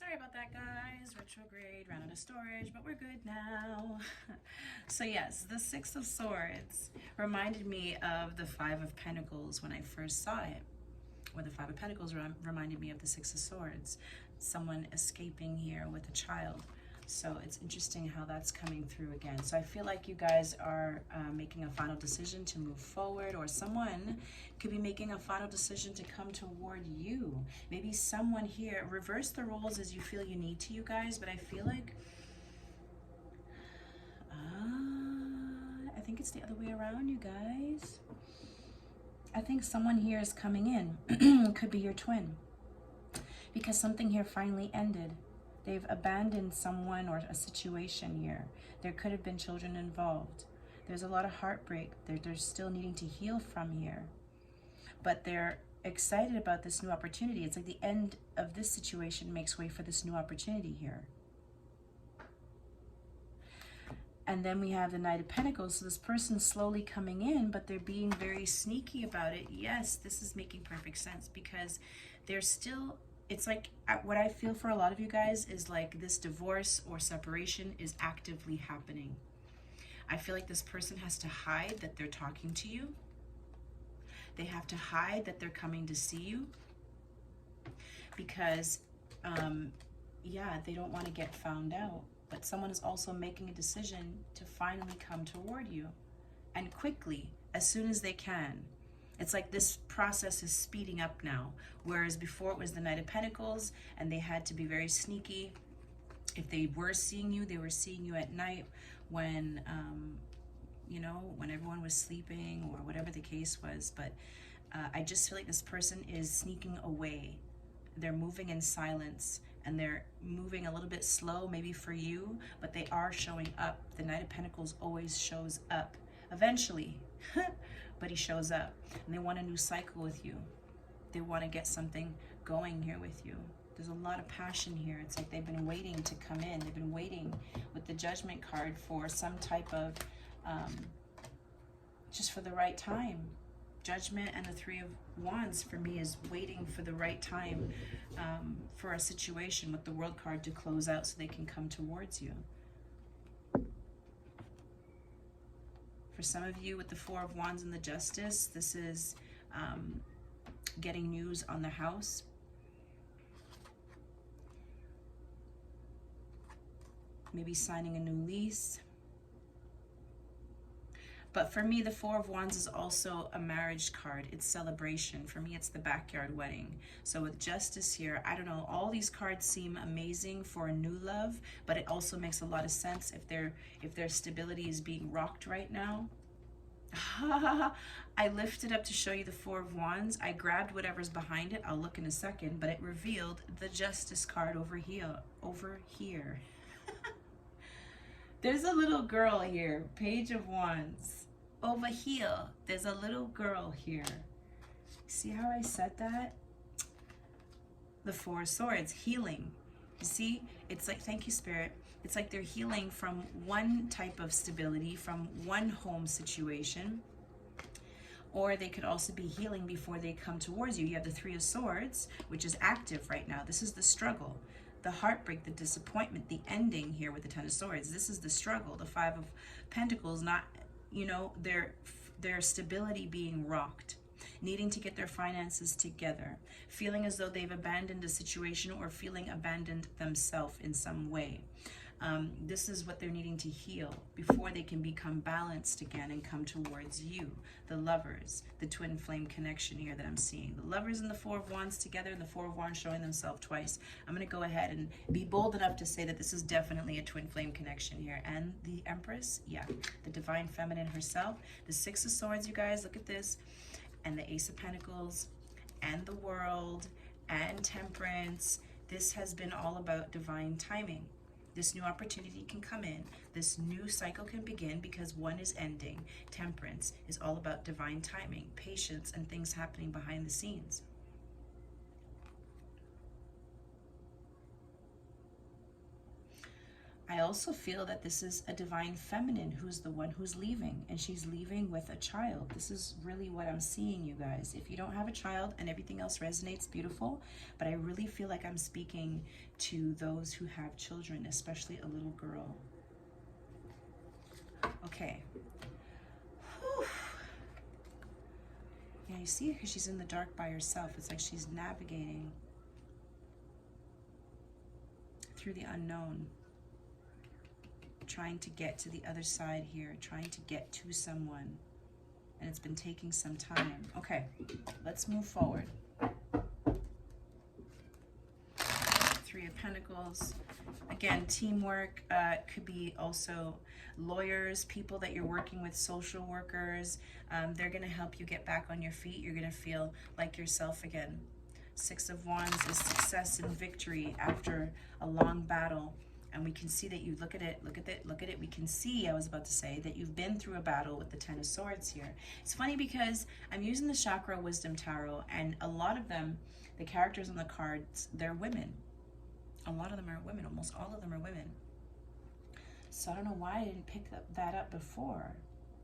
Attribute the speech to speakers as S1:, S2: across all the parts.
S1: Sorry about that, guys. Retrograde, ran out of storage, but we're good now. So yes, the Six of Swords reminded me of the Five of Pentacles when I first saw it. Or the Five of Pentacles reminded me of the Six of Swords. Someone escaping here with a child. So it's interesting how that's coming through again. So I feel like you guys are making a final decision to move forward, or someone could be making a final decision to come toward you. Maybe someone here, reverse the roles as you feel you need to, you guys, but I feel like, I think it's the other way around, you guys. I think someone here is coming in. Could be your twin. Because something here finally ended. They've abandoned someone or a situation here. There could have been children involved. There's a lot of heartbreak. They're still needing to heal from here. But they're excited about this new opportunity. It's like the end of this situation makes way for this new opportunity here. And then we have the Knight of Pentacles. So this person's slowly coming in, but they're being very sneaky about it. Yes, this is making perfect sense because they're still... It's like what I feel for a lot of you guys is like this divorce or separation is actively happening. I feel like this person has to hide that they're talking to you. They have to hide that they're coming to see you because, yeah, they don't want to get found out. But someone is also making a decision to finally come toward you, and quickly, as soon as they can. It's like this process is speeding up now, whereas before it was the Knight of Pentacles and they had to be very sneaky. If they were seeing you, they were seeing you at night when, you know, when everyone was sleeping or whatever the case was. But I just feel like this person is sneaking away. They're moving in silence and they're moving a little bit slow, maybe for you, but they are showing up. The Knight of Pentacles always shows up eventually. But he shows up and they want a new cycle with you. They want to get something going here with you. There's a lot of passion here. It's like they've been waiting to come in. They've been waiting with the Judgment card for some type of, just for the right time. Judgment and the Three of Wands for me is waiting for the right time for a situation with the World card to close out so they can come towards you. For some of you with the Four of Wands and the Justice, this is getting news on the house. Maybe signing a new lease. But for me, the Four of Wands is also a marriage card. It's celebration. For me, it's the backyard wedding. So with Justice here, I don't know, all these cards seem amazing for a new love, but it also makes a lot of sense if their stability is being rocked right now. I lifted up to show you the Four of Wands. I grabbed whatever's behind it. I'll look in a second, but it revealed the Justice card over here. There's a little girl here, Page of Wands. Over here, there's a little girl here. See how I said that? The Four of Swords, healing. You see, it's like, thank you, Spirit. It's like they're healing from one type of stability, from one home situation. Or they could also be healing before they come towards you. You have the Three of Swords, which is active right now. This is the struggle, the heartbreak, the disappointment, the ending here with the Ten of Swords. This is the struggle. The Five of Pentacles, not, you know, their stability being rocked, needing to get their finances together, feeling as though they've abandoned a situation or feeling abandoned themselves in some way. This is what they're needing to heal before they can become balanced again and come towards you. The Lovers, the twin flame connection here that I'm seeing. The Lovers and the Four of Wands together, and the Four of Wands showing themselves twice. I'm going to go ahead and be bold enough to say that this is definitely a twin flame connection here. And the Empress, yeah, the Divine Feminine herself. The Six of Swords, you guys, look at this. And the Ace of Pentacles, and the World, and Temperance. This has been all about divine timing. This new opportunity can come in. This new cycle can begin because one is ending. Temperance is all about divine timing, patience, and things happening behind the scenes. I also feel that this is a divine feminine who's the one who's leaving, and she's leaving with a child. This is really what I'm seeing, you guys. If you don't have a child and everything else resonates, beautiful, but I really feel like I'm speaking to those who have children, especially a little girl. Okay. Whew. Yeah, you see, because she's in the dark by herself. It's like she's navigating through the unknown, trying to get to the other side here, trying to get to someone, and it's been taking some time. Okay, let's move forward. Three of Pentacles. Again, teamwork could be also lawyers, people that you're working with, social workers. They're going to help you get back on your feet. You're going to feel like yourself again. Six of Wands is success and victory after a long battle. And we can see that you look at it, look at it. We can see, I was about to say, that you've been through a battle with the Ten of Swords here. It's funny because I'm using the Chakra Wisdom Tarot, and a lot of them, the characters on the cards, they're women. A lot of them are women. Almost all of them are women. So I don't know why I didn't pick that up before.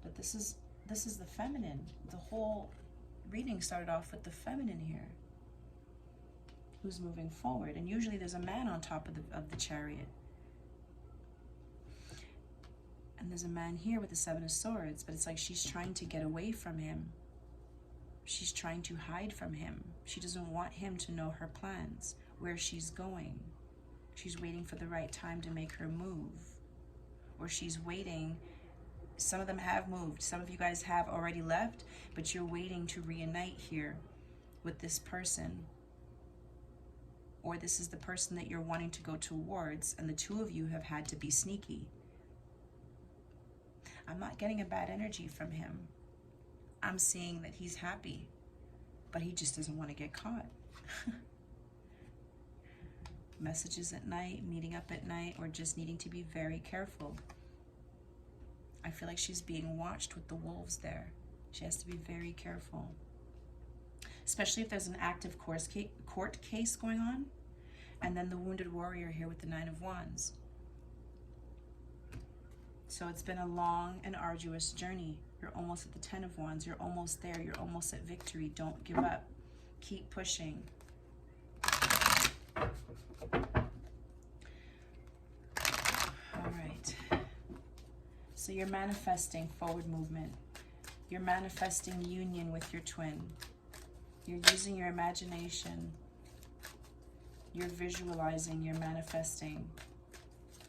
S1: But this is the feminine. The whole reading started off with the feminine here, who's moving forward. And usually there's a man on top of the chariot. And there's a man here with the Seven of Swords, but it's like she's trying to get away from him. She's trying to hide from him. She doesn't want him to know her plans, where she's going. She's waiting for the right time to make her move. Or she's waiting. Some of them have moved. Some of you guys have already left, but you're waiting to reunite here with this person. Or this is the person that you're wanting to go towards, and the two of you have had to be sneaky. I'm not getting a bad energy from him. I'm seeing that he's happy, but he just doesn't want to get caught. Messages at night, meeting up at night, or just needing to be very careful. I feel like she's being watched with the wolves there. She has to be very careful. Especially if there's an active court case going on. And then the wounded warrior here with the Nine of Wands. So it's been a long and arduous journey. You're almost at the Ten of Wands. You're almost there. You're almost at victory. Don't give up. Keep pushing. All right. So you're manifesting forward movement. You're manifesting union with your twin. You're using your imagination. You're visualizing. You're manifesting.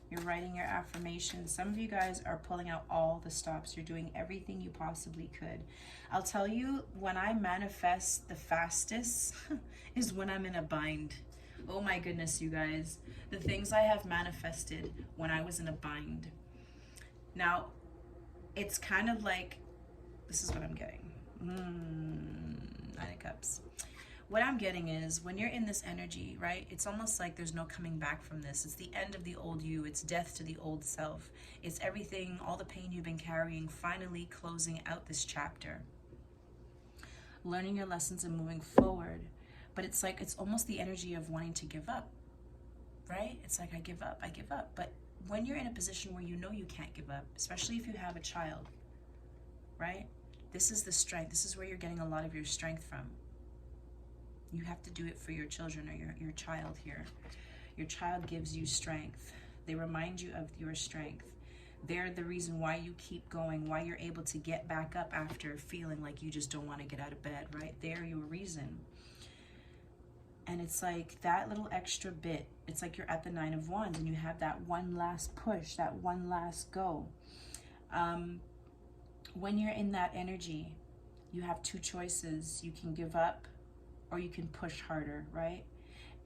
S1: You're writing your affirmations. Some of you guys are pulling out all the stops. You're doing everything you possibly could. I'll tell you, when I manifest the fastest is when I'm in a bind. Oh my goodness, you guys. The things I have manifested when I was in a bind. Now, it's kind of like, this is what I'm getting. Nine of Cups. What I'm getting is, when you're in this energy, right, it's almost like there's no coming back from this. It's the end of the old you. It's death to the old self. It's everything, all the pain you've been carrying, finally closing out this chapter. Learning your lessons and moving forward. But it's like, it's almost the energy of wanting to give up, right? It's like, I give up, I give up. But when you're in a position where you know you can't give up, especially if you have a child, right? This is the strength. This is where you're getting a lot of your strength from. You have to do it for your children or your child here. Your child gives you strength. They remind you of your strength. They're the reason why you keep going, why you're able to get back up after feeling like you just don't want to get out of bed, right? They're your reason. And it's like that little extra bit. It's like you're at the Nine of Wands and you have that one last push, that one last go. When you're in that energy, you have two choices. You can give up, or you can push harder, right?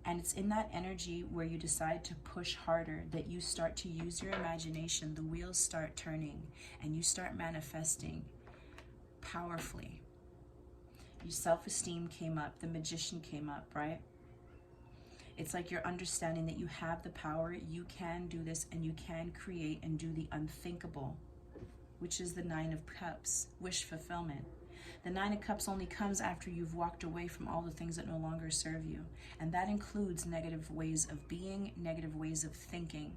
S1: And it's in that energy where you decide to push harder that you start to use your imagination. The wheels start turning and you start manifesting powerfully. Your self-esteem came up, the Magician came up, right? It's like you're understanding that you have the power, you can do this, and you can create and do the unthinkable, which is the Nine of Cups, wish fulfillment. The Nine of Cups only comes after you've walked away from all the things that no longer serve you. And that includes negative ways of being, negative ways of thinking.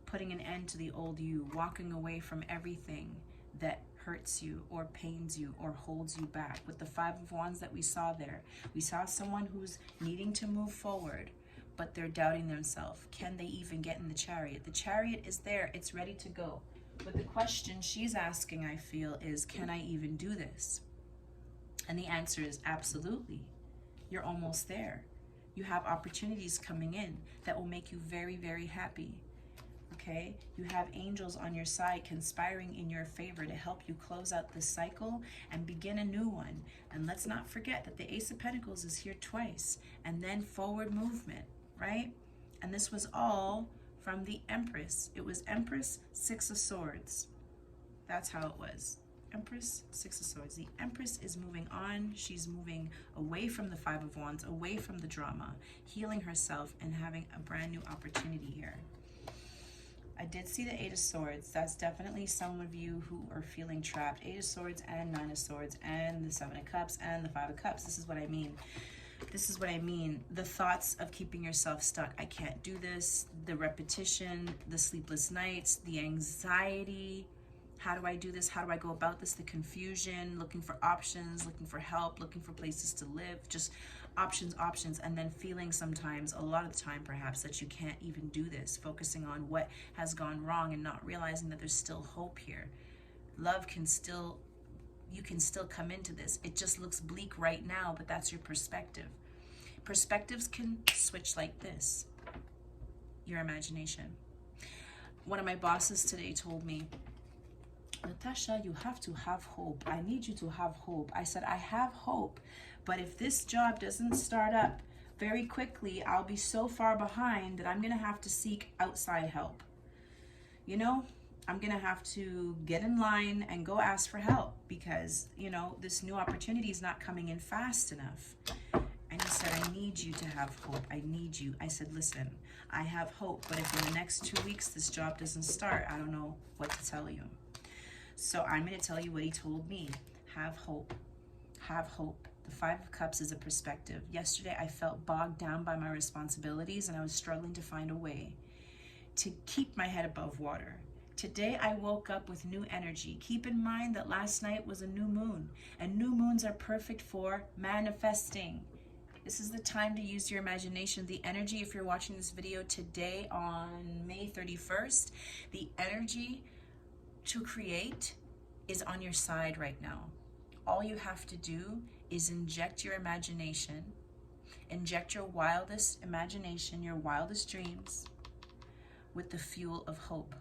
S1: putting an end to the old you, walking away from everything that hurts you or pains you or holds you back. With the Five of Wands that we saw there, we saw someone who's needing to move forward, but they're doubting themselves. Can they even get in the Chariot? The Chariot is there, it's ready to go. But the question she's asking, I feel, is, can I even do this? And the answer is absolutely. You're almost there. You have opportunities coming in that will make you very, very happy. Okay? You have angels on your side conspiring in your favor to help you close out this cycle and begin a new one. And let's not forget that the Ace of Pentacles is here twice. And then forward movement, right? And this was all from the Empress. It was Empress, Six of Swords. That's how it was. Empress, Six of Swords. The Empress is moving on. She's moving away from the Five of Wands, away from the drama, healing herself and having a brand new opportunity here. I did see the Eight of Swords. That's definitely some of you who are feeling trapped. Eight of Swords and Nine of Swords and the Seven of Cups and the Five of Cups. This is what I mean. This is what I mean. The thoughts of keeping yourself stuck. I can't do this. The repetition, the sleepless nights, the anxiety. How do I do this? How do I go about this? The confusion, looking for options, looking for help, looking for places to live, just options, and then feeling sometimes, a lot of the time perhaps, that you can't even do this, focusing on what has gone wrong and not realizing that there's still hope here. Love can still, you can still come into this. It just looks bleak right now, but that's your perspective. Perspectives can switch like this. Your imagination. One of my bosses today told me, Natasha, you have to have hope. I need you to have hope. I said, I have hope, but if this job doesn't start up very quickly, I'll be so far behind that I'm going to have to seek outside help. You know, I'm going to have to get in line and go ask for help because, you know, this new opportunity is not coming in fast enough. And he said, I need you to have hope. I need you. I said, listen, I have hope, but if in the next 2 weeks this job doesn't start, I don't know what to tell you. So I'm going to tell you what he told me. Have hope. Have hope. The Five of Cups is a perspective. Yesterday I felt bogged down by my responsibilities and I was struggling to find a way to keep my head above water. Today I woke up with new energy. Keep in mind that last night was a new moon, and new moons are perfect for manifesting. This is the time to use your imagination. The energy, if you're watching this video today on May 31st, the energy to create is on your side right now. All you have to do is inject your imagination, inject your wildest imagination, your wildest dreams with the fuel of hope.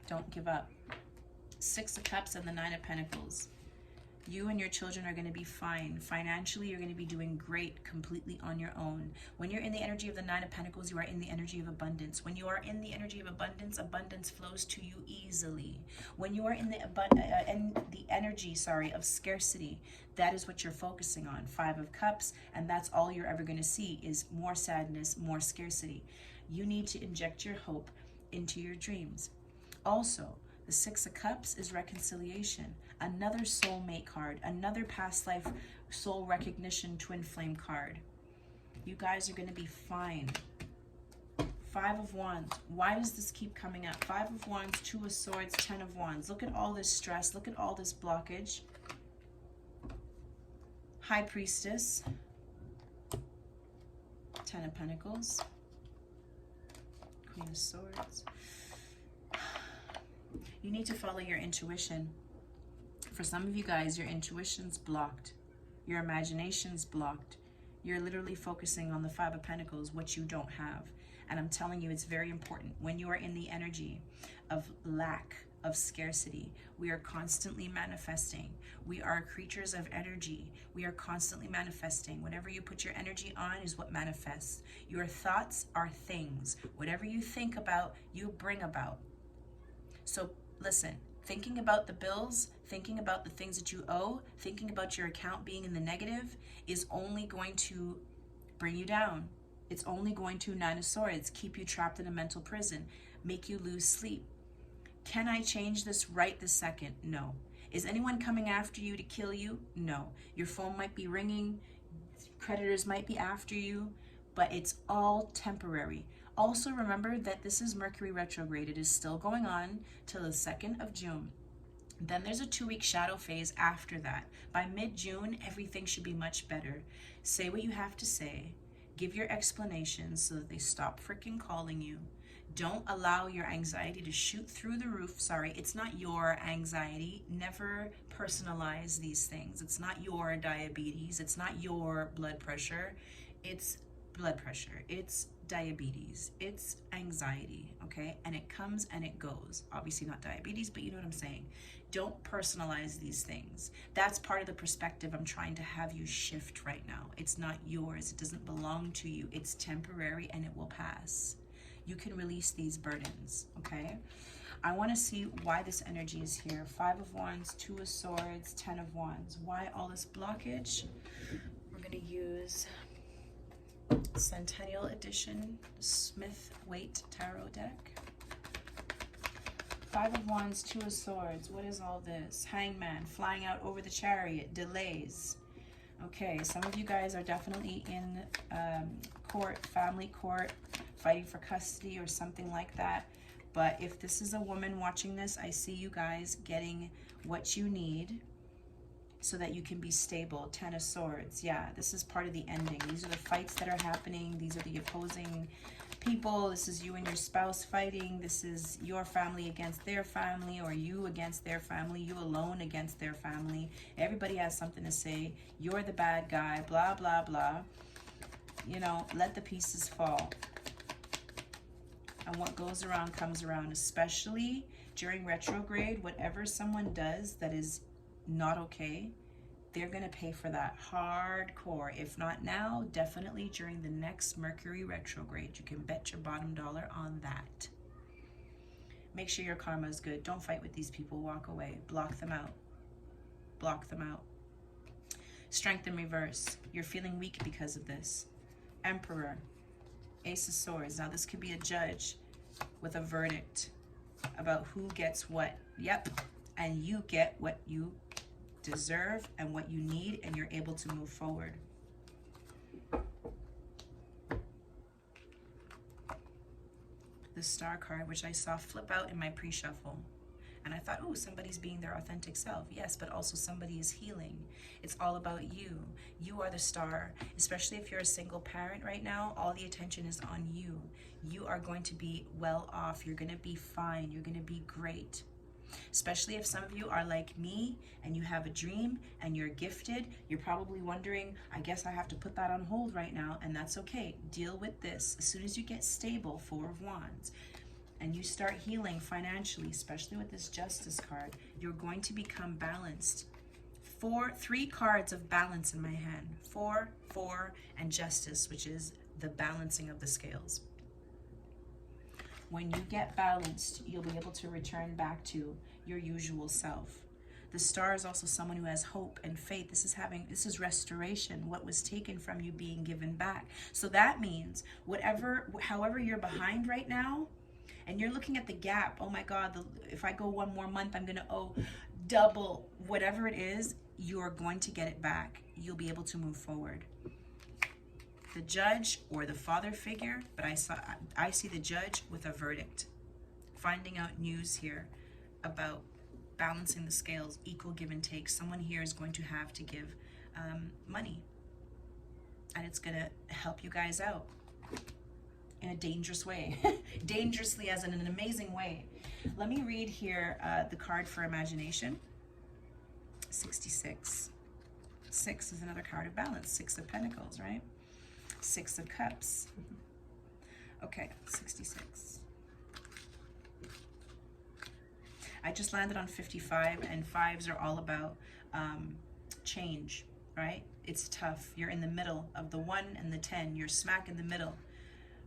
S1: Don't give up. Six of Cups and the Nine of Pentacles. You and your children are going to be fine. Financially, you're going to be doing great completely on your own. When you're in the energy of the Nine of Pentacles, you are in the energy of abundance. When you are in the energy of abundance, abundance flows to you easily. When you are in the energy of scarcity, that is what you're focusing on. Five of Cups, and that's all you're ever going to see is more sadness, more scarcity. You need to inject your hope into your dreams. Also, the Six of Cups is reconciliation. Another soulmate card, another past life soul recognition twin flame card. You guys are going to be fine. Five of Wands. Why does this keep coming up? Five of Wands, Two of Swords, Ten of Wands. Look at all this stress. Look at all this blockage. High Priestess. Ten of Pentacles. Queen of Swords. You need to follow your intuition. For some of you guys, your intuition's blocked. Your imagination's blocked. You're literally focusing on the Five of Pentacles, what you don't have. And I'm telling you, it's very important. When you are in the energy of lack, of scarcity, we are constantly manifesting. We are creatures of energy. We are constantly manifesting. Whatever you put your energy on is what manifests. Your thoughts are things. Whatever you think about, you bring about. So listen, thinking about the bills, thinking about the things that you owe, thinking about your account being in the negative is only going to bring you down. It's only going to, Nine of Swords, keep you trapped in a mental prison, make you lose sleep. Can I change this right this second? No. Is anyone coming after you to kill you? No. Your phone might be ringing, creditors might be after you, but it's all temporary. Also remember that this is Mercury retrograde. It is still going on till the 2nd of June. Then there's a 2-week shadow phase after that. By mid-June, everything should be much better. Say what you have to say. Give your explanations so that they stop freaking calling you. Don't allow your anxiety to shoot through the roof. Sorry, it's not your anxiety. Never personalize these things. It's not your diabetes. It's not your blood pressure. It's blood pressure. It's diabetes. It's anxiety, okay? And it comes and it goes. Obviously not diabetes, but you know what I'm saying. Don't personalize these things. That's part of the perspective I'm trying to have you shift right now. It's not yours. It doesn't belong to you. It's temporary and it will pass. You can release these burdens, okay? I want to see why this energy is here. 5 of Wands, 2 of Swords, 10 of Wands. Why all this blockage? We're going to use Centennial Edition Smith Waite Tarot deck. 5 of Wands, 2 of Swords. What is all this? Hangman, flying out over the chariot, delays. Okay, some of you guys are definitely in court, family court, fighting for custody or something like that. But if this is a woman watching this, I see you guys getting what you need so that you can be stable. 10 of Swords. Yeah, this is part of the ending. These are the fights that are happening. These are the opposing people. This is you and your spouse fighting. This is your family against their family, or you against their family, you alone against their family. Everybody has something to say. You're the bad guy, blah, blah, blah. You know, let the pieces fall. And what goes around comes around, especially during retrograde. Whatever someone does that is not okay, they're going to pay for that hardcore. If not now, definitely during the next Mercury retrograde. You can bet your bottom dollar on that. Make sure your karma is good. Don't fight with these people. Walk away. Block them out. Block them out. Strength in reverse. You're feeling weak because of this. Emperor. Ace of Swords. Now this could be a judge with a verdict about who gets what. Yep. And you get what you deserve and what you need, and you're able to move forward. The Star card, which I saw flip out in my pre-shuffle. And I thought, oh, somebody's being their authentic self. Yes, but also somebody is healing. It's all about you. You are the star. Especially if you're a single parent right now, all the attention is on you. You are going to be well off. You're going to be fine. You're going to be great. Especially if some of you are like me and you have a dream and you're gifted. You're probably wondering, I guess I have to put that on hold right now, and that's okay. Deal with this. As soon as you get stable, 4 of Wands, and you start healing financially, especially with this Justice card, you're going to become balanced. 3 cards of balance in my hand. 4, 4, and Justice, which is the balancing of the scales. When you get balanced, you'll be able to return back to your usual self. The Star is also someone who has hope and faith. This is restoration, what was taken from you being given back. So that means however you're behind right now, and you're looking at the gap, oh my God, if I go 1 more month, I'm gonna owe double. Whatever it is, you're going to get it back. You'll be able to move forward. The judge or the father figure, but I see the judge with a verdict. Finding out news here about balancing the scales, equal give and take. Someone here is going to have to give money, and it's going to help you guys out in a dangerous way. Dangerously as in an amazing way. Let me read here the card for imagination. 66. 6 is another card of balance. 6 of Pentacles, right? 6 of Cups. Okay, 66. I just landed on 55, and 5s are all about change, right? It's tough. You're in the middle of the 1 and the 10. You're smack in the middle,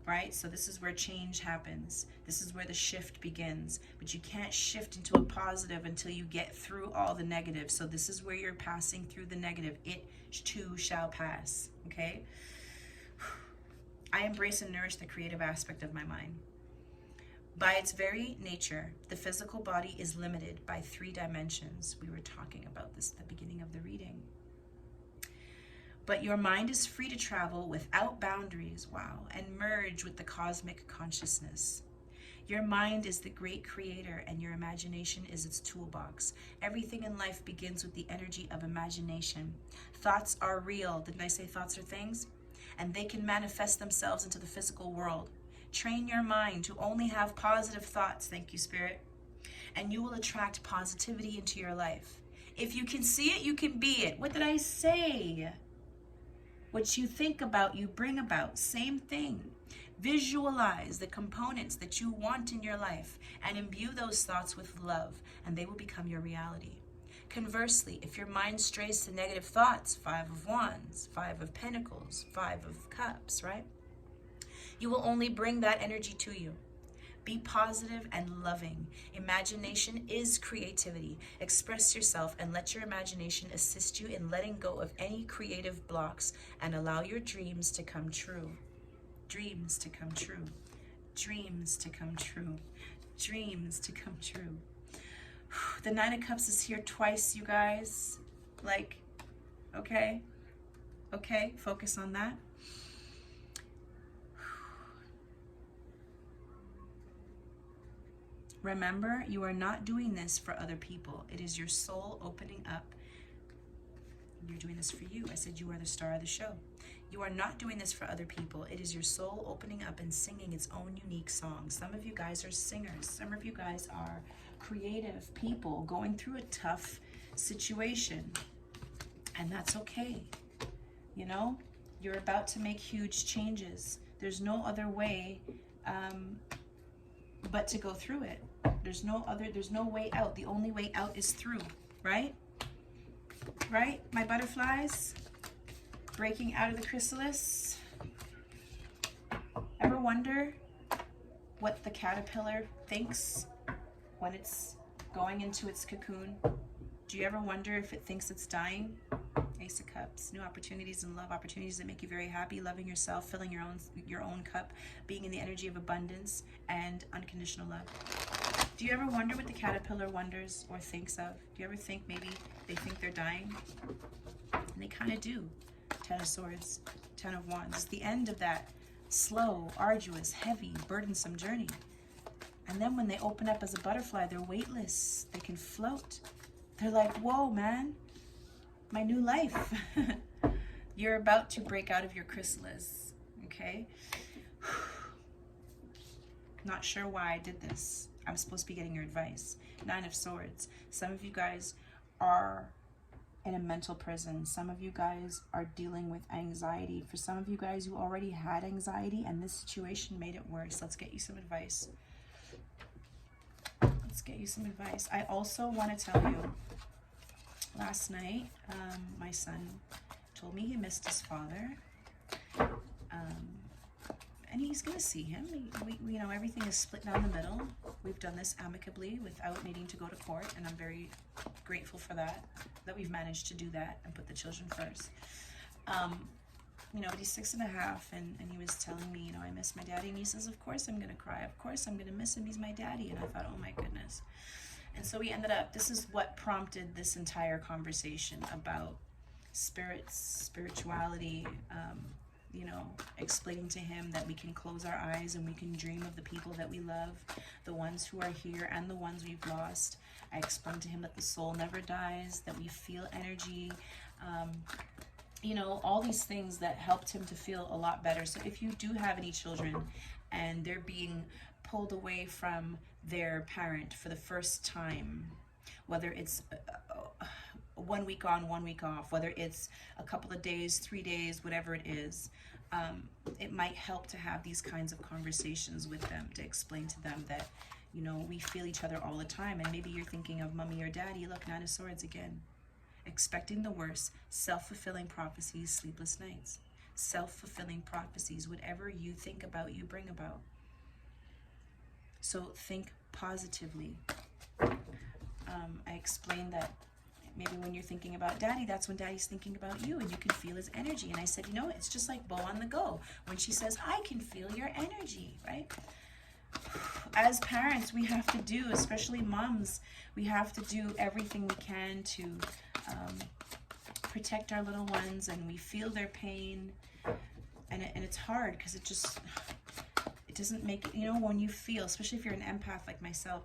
S1: right? So this is where change happens. This is where the shift begins. But you can't shift into a positive until you get through all the negative. So this is where you're passing through the negative. It too shall pass, okay? I embrace and nourish the creative aspect of my mind. By its very nature, the physical body is limited by 3 dimensions. We were talking about this at the beginning of the reading. But your mind is free to travel without boundaries, wow, and merge with the cosmic consciousness. Your mind is the great creator, and your imagination is its toolbox. Everything in life begins with the energy of imagination. Thoughts are real. Didn't I say thoughts are things? And they can manifest themselves into the physical world. Train your mind to only have positive thoughts, thank you, Spirit, and you will attract positivity into your life. If you can see it, you can be it. What did I say? What you think about, you bring about. Same thing. Visualize the components that you want in your life and imbue those thoughts with love, and they will become your reality. Conversely, if your mind strays to negative thoughts, 5 of Wands, 5 of Pentacles, 5 of Cups, right? You will only bring that energy to you. Be positive and loving. Imagination is creativity. Express yourself and let your imagination assist you in letting go of any creative blocks and allow your dreams to come true. Dreams to come true. Dreams to come true. Dreams to come true. The Nine of Cups is here twice, you guys. Like, okay? Okay, focus on that. Remember, you are not doing this for other people. It is your soul opening up. You're doing this for you. I said you are the star of the show. You are not doing this for other people. It is your soul opening up and singing its own unique song. Some of you guys are singers. Some of you guys are creative people going through a tough situation. And that's okay. You know, you're about to make huge changes. There's no other way but to go through it. There's no way out. The only way out is through, right? Right, my butterflies? Breaking out of the chrysalis. Ever wonder what the caterpillar thinks when it's going into its cocoon? Do you ever wonder if it thinks it's dying? Ace of Cups, new opportunities in love, opportunities that make you very happy, loving yourself, filling your own cup, being in the energy of abundance and unconditional love. Do you ever wonder what the caterpillar wonders or thinks of? Do you ever think maybe they think they're dying? And they kind of do. 10 of Swords, 10 of Wands. It's the end of that slow, arduous, heavy, burdensome journey. And then when they open up as a butterfly, they're weightless. They can float. They're like, whoa, man, my new life. You're about to break out of your chrysalis, okay? Not sure why I did this. I'm supposed to be getting your advice. 9 of Swords. Some of you guys are in a mental prison. Some of you guys are dealing with anxiety. For some of you guys, you already had anxiety and this situation made it worse. Let's get you some advice. Let's get you some advice. I also want to tell you, last night, my son told me he missed his father. And he's going to see him. We, you know, everything is split down the middle. We've done this amicably without needing to go to court, and I'm very grateful for that we've managed to do that and put the children first. You know, but he's 6.5, and he was telling me, you know, I miss my daddy, and he says, of course I'm going to cry. Of course I'm going to miss him. He's my daddy. And I thought, oh my goodness. And so we ended up, this is what prompted this entire conversation about spirits, spirituality, you know, explaining to him that we can close our eyes and we can dream of the people that we love, the ones who are here and the ones we've lost. I explained to him that the soul never dies, that we feel energy, you know, all these things that helped him to feel a lot better. So if you do have any children and they're being pulled away from their parent for the first time, whether it's 1 week on, 1 week off, whether it's a couple of days, 3 days, whatever it is, it might help to have these kinds of conversations with them, to explain to them that, you know, we feel each other all the time. And maybe you're thinking of mommy or daddy. Look, 9 of Swords again. Expecting the worst, self-fulfilling prophecies, sleepless nights. Self-fulfilling prophecies. Whatever you think about, you bring about. So think positively. I explained that maybe when you're thinking about daddy, that's when daddy's thinking about you, and you can feel his energy. And I said, you know, it's just like Bo on the Go. When she says, I can feel your energy, right? As parents, we have to do, especially moms, we have to do everything we can to protect our little ones, and we feel their pain, and it's hard because it doesn't make, you know, when you feel, especially if you're an empath like myself,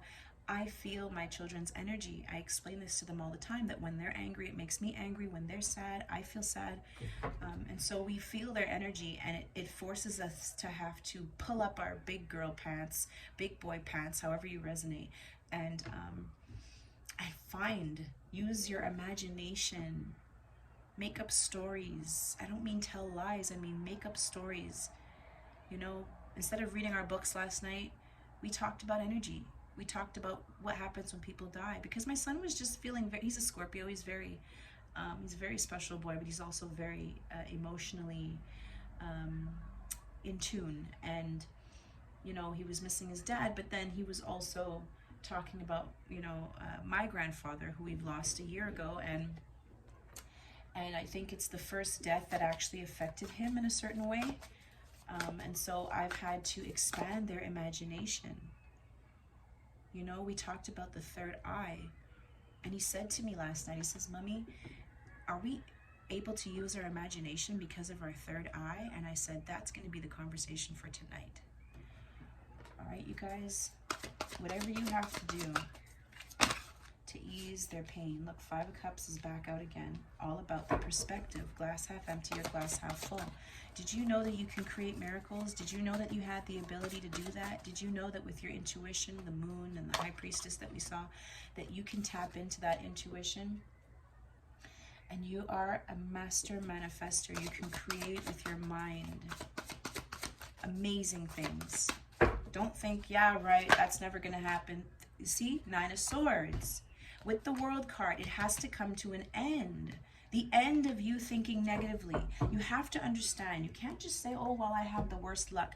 S1: I feel my children's energy. I explain this to them all the time, that when they're angry, it makes me angry. When they're sad, I feel sad. And so we feel their energy, and it forces us to have to pull up our big girl pants, big boy pants, however you resonate. And I find, use your imagination, make up stories. I don't mean tell lies, I mean make up stories. You know, instead of reading our books last night, we talked about energy. We talked about what happens when people die, because my son was just feeling he's a Scorpio, he's a very special boy, but he's also very emotionally in tune. And, you know, he was missing his dad, but then he was also talking about, you know, my grandfather, who we've lost a year ago, and I think it's the first death that actually affected him in a certain way. And so I've had to expand their imagination. You know, we talked about the third eye, and he said to me last night, he says, "Mommy, are we able to use our imagination because of our third eye?" And I said, that's going to be the conversation for tonight. All right, you guys, whatever you have to do to ease their pain. Look, Five of Cups is back out again, all about the perspective, glass half empty or glass half full. Did you know that you can create miracles? Did you know that you had the ability to do that? Did you know that with your intuition, the moon and the high priestess that we saw, that you can tap into that intuition? And you are a master manifester. You can create with your mind amazing things. Don't think, yeah, right, that's never going to happen. You see, Nine of Swords. With the World card, it has to come to an end. The end of you thinking negatively. You have to understand. You can't just say, oh, well, I have the worst luck.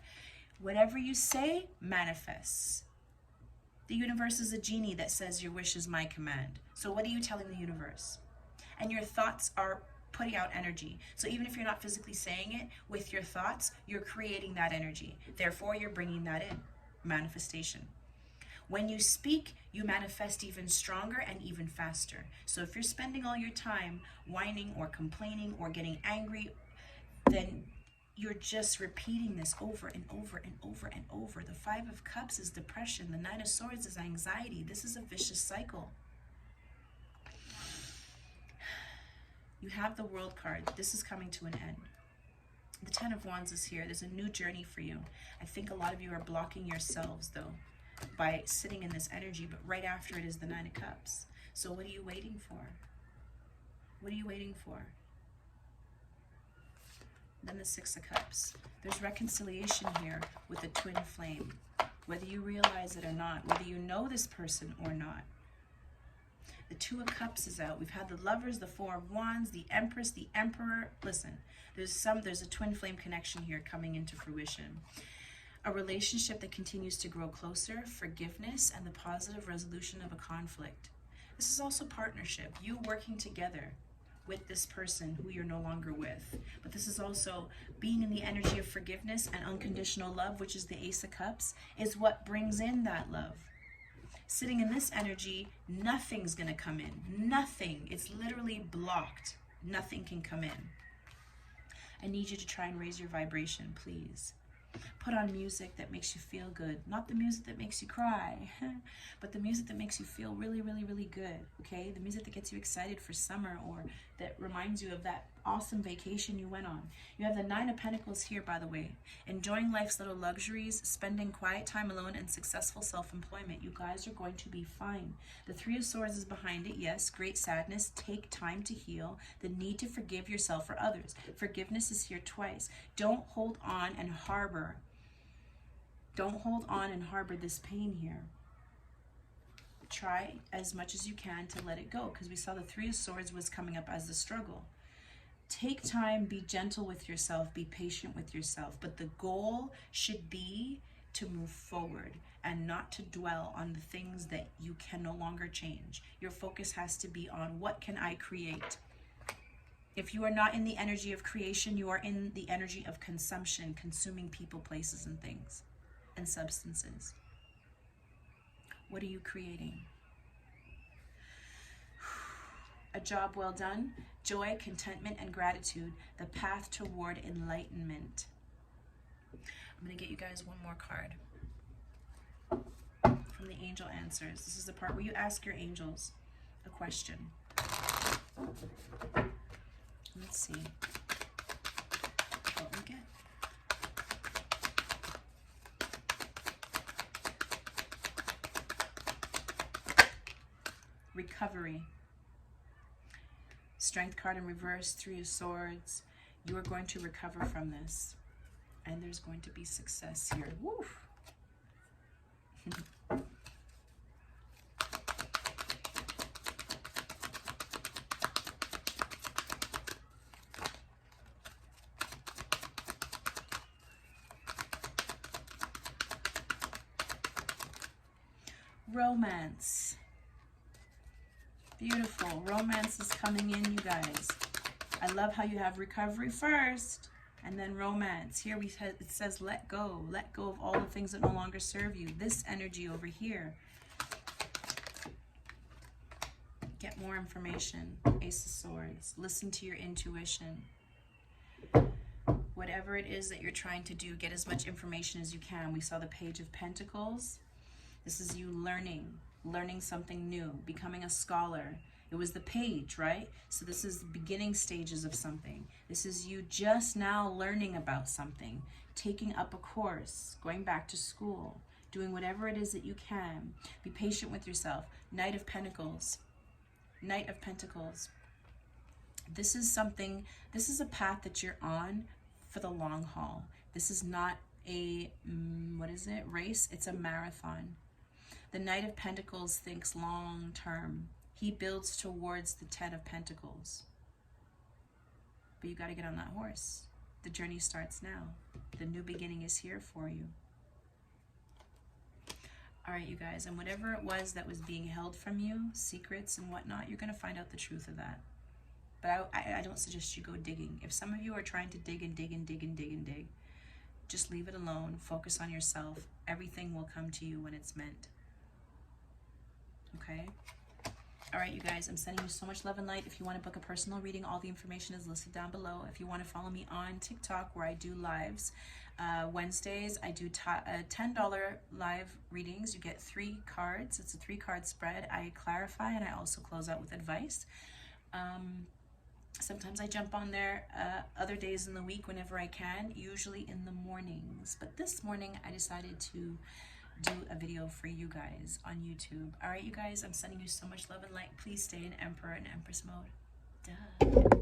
S1: Whatever you say, manifests. The universe is a genie that says your wish is my command. So what are you telling the universe? And your thoughts are putting out energy. So even if you're not physically saying it, with your thoughts, you're creating that energy. Therefore, you're bringing that in. Manifestation. When you speak, you manifest even stronger and even faster. So if you're spending all your time whining or complaining or getting angry, then you're just repeating this over and over and over and over. The Five of Cups is depression. The Nine of Swords is anxiety. This is a vicious cycle. You have the World card. This is coming to an end. The Ten of Wands is here. There's a new journey for you. I think a lot of you are blocking yourselves, though, by sitting in this energy, but right after it is the Nine of Cups. So what are you waiting for? What are you waiting for? Then the Six of Cups. There's reconciliation here with the twin flame, whether you realize it or not, whether you know this person or not. The Two of Cups is out. We've had the Lovers, the Four of Wands, the Empress, the Emperor. Listen, there's a twin flame connection here coming into fruition. A relationship that continues to grow closer, forgiveness, and the positive resolution of a conflict. This is also partnership, you working together with this person who you're no longer with. But this is also being in the energy of forgiveness and unconditional love, which is the Ace of Cups, is what brings in that love. Sitting in this energy, nothing's gonna come in. Nothing. It's literally blocked. Nothing can come in. I need you to try and raise your vibration, please. Put on music that makes you feel good. Not the music that makes you cry, but the music that makes you feel really, really, really good, okay? The music that gets you excited for summer, or that reminds you of that awesome vacation you went on. You have the Nine of Pentacles here, by the way. Enjoying life's little luxuries, spending quiet time alone, and successful self-employment. You guys are going to be fine. The Three of Swords is behind it. Yes, great sadness. Take time to heal. The need to forgive yourself or others. Forgiveness is here twice. Don't hold on and harbor. Don't hold on and harbor this pain here. Try as much as you can to let it go, because we saw the Three of Swords was coming up as the struggle. Take time, be gentle with yourself, be patient with yourself, but the goal should be to move forward and not to dwell on the things that you can no longer change. Your focus has to be on, what can I create? If you are not in the energy of creation, you are in the energy of consumption, consuming people, places, and things, and substances. What are you creating? A job well done. joy, contentment, and gratitude, the path toward enlightenment. I'm going to get you guys one more card from the angel answers. This is the part where you ask your angels a question. Let's see what we get. Recovery. Strength card in reverse, 3 of Swords. You are going to recover from this. And there's going to be success here. Woo! Romance. Beautiful. Romance is coming in, you guys. I love how you have recovery first and then romance. Here it says let go. Let go of all the things that no longer serve you. This energy over here. Get more information. Ace of Swords. Listen to your intuition. Whatever it is that you're trying to do, get as much information as you can. We saw the Page of Pentacles. This is you learning something new, becoming a scholar. It was the page, right? So this is the beginning stages of something. This is you just now learning about something, taking up a course, going back to school, doing whatever it is that you can. Be patient with yourself. Knight of Pentacles. Knight of Pentacles. This is something, this is a path that you're on for the long haul. This is not a, race? It's a marathon. The Knight of Pentacles thinks long term. He builds towards the 10 of Pentacles. But you got to get on that horse. The journey starts now. The new beginning is here for you. All right, you guys, and whatever it was that was being held from you, secrets and whatnot, you're going to find out the truth of that. But I don't suggest you go digging. If some of you are trying to dig and dig and dig and dig and dig, just leave it alone. Focus on yourself. Everything will come to you when it's meant. Okay? All right, you guys, I'm sending you so much love and light. If you want to book a personal reading, all the information is listed down below. If you want to follow me on TikTok, where I do lives, Wednesdays, I do $10 live readings. You get 3 cards. It's a 3-card spread. I clarify and I also close out with advice. Sometimes I jump on there other days in the week whenever I can, usually in the mornings. But this morning, I decided to do a video for you guys on YouTube. All right, you guys, I'm sending you so much love and light. Please stay in Emperor and Empress mode. Duh.